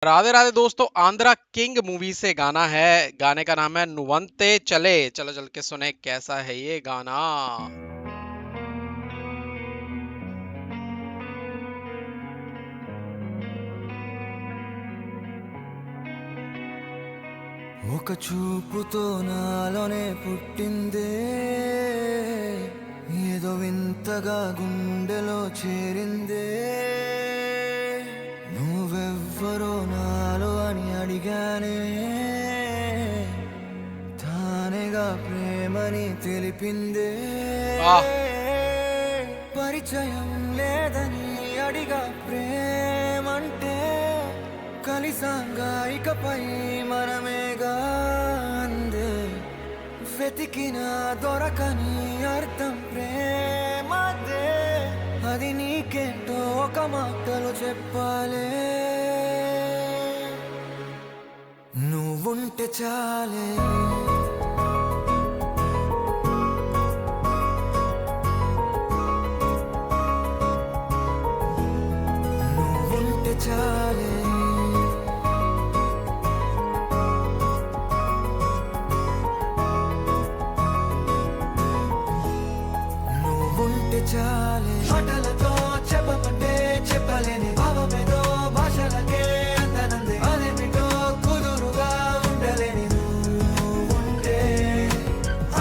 राधे राधे दोस्तों, Andhra king movie से गाना है। गाने का नाम है नुवंते चले। चलो चल के सुने कैसा है ये गाना। ఒక చూపుతో నాలోనే పుట్టిందే ఏదో వింతగా గుండెలో చేరిందే నువ్వెవ్వరో నాలో అని అడిగానే తానేగా ప్రేమని తెలిపిందే वाह। పరిచయం లేదని అడిగా ప్రేమంటే కలిసాంగా ఇకపై మనమేగా అందే వెతికిన దొరకని అర్థం ప్రేమదే అది నీకేంటో ఒక మాటలో చెప్పాలే నువ్వుంటే చాలే నువ్వుంటే చాలే నువ్వుంటే చాలే మాటలతో చెప్పమంటే చెప్పలేని భావమేదో భాషలకే అందనంది అదేమిటో కుదురుగా ఉండలేని నువ్వుంటే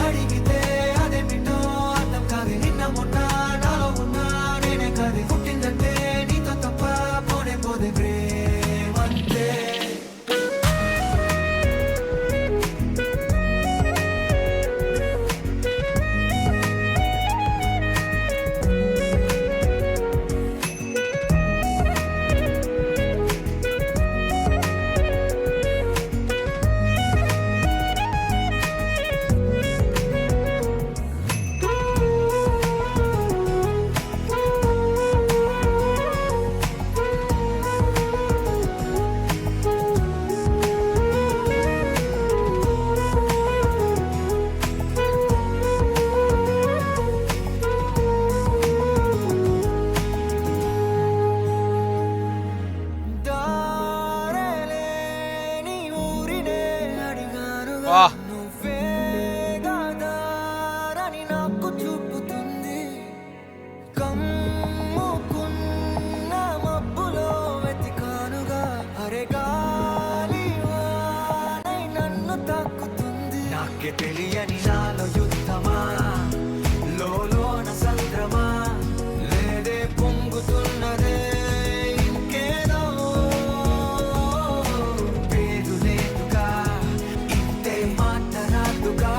అడిగితే అదేమిటో అర్థం కాదు నిన్న మొన్న నాలో ఉన్నా నేనే కాదు పుట్టిందంటే నీతో తప్ప పోనే పోదే ప్రేమంతే దారేలేని ఊరినే అడిగానుగా वाह। నువ్వేగా దారని నాకు చూపుతుంది కమ్ముకున్న మబ్బులో వెతికానుగా అరే గాలి వానై నన్ను తాకుతుంది నాకే తెలియని నాలో యుద్ధమా లోలోన సంద్రమా లేదే పొంగుతున్నదే ఇంకేదో పేరు లేదుగా ఇంతే మాట రాదుగా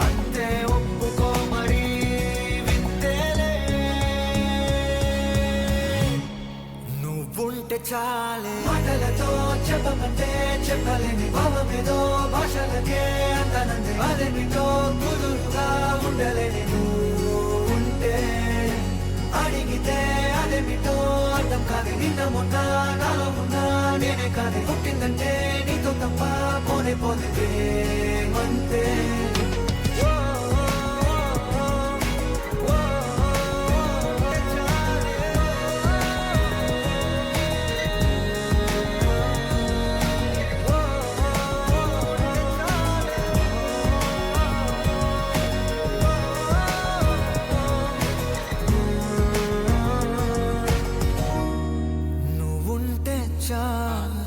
అంతే ఒప్పుకో మరి వింతేలే నువ్వుంటే చాలే మాటలతో చెప్పమంటే చెప్పలేని భావమేదో భాషలకే అందనంది అదేమిటో కుదురుగా ఉండలేని నువ్వుంటే అడిగితే అదేమిటో అర్థం కాదు నిన్న మొన్న నాలో ఉన్నా నేనే కాదు పుట్టిందంటే నీతో తప్ప పోనే పోతే ప్రేమంతే నువ్వుంటే చాలే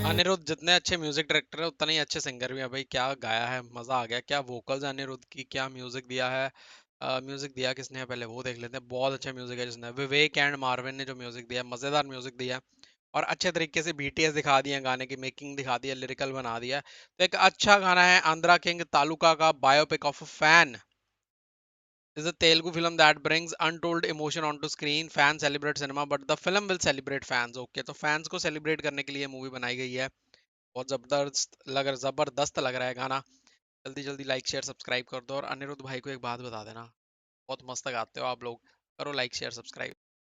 अनिरुद्ध जितने अच्छे म्यूजिक डायरेक्टर है उतना ही अच्छे सिंगर भी है भाई। क्या गाया है, मजा आ गया। क्या वोकल्स है अनिरुद्ध की, क्या म्यूजिक दिया है। म्यूजिक दिया किसने है पहले वो देख लेते हैं। बहुत अच्छा म्यूजिक है जिसने, विवेक एंड मार्विन ने जो म्यूजिक दिया है, मजेदार म्यूजिक दिया है। और अच्छे तरीके से बीटीएस दिखा दिया है, गाने की मेकिंग दिखा दी है, लिरिकल बना दिया है। तो एक अच्छा गाना है आंध्रा किंग तालुका का biopic of a fan. This is a Telugu film that brings untold emotion onto screen. Fans celebrate cinema, but the film will celebrate fans. Okay, तो fans को celebrate करने के लिए मूवी बनाई गई है। बहुत जबरदस्त लग रहा है गाना। जल्दी जल्दी लाइक शेयर सब्सक्राइब कर दो। और अनिरुद्ध भाई को एक बात बता देना, बहुत मस्त गाते हो आप लोग। करो लाइक शेयर सब्सक्राइब।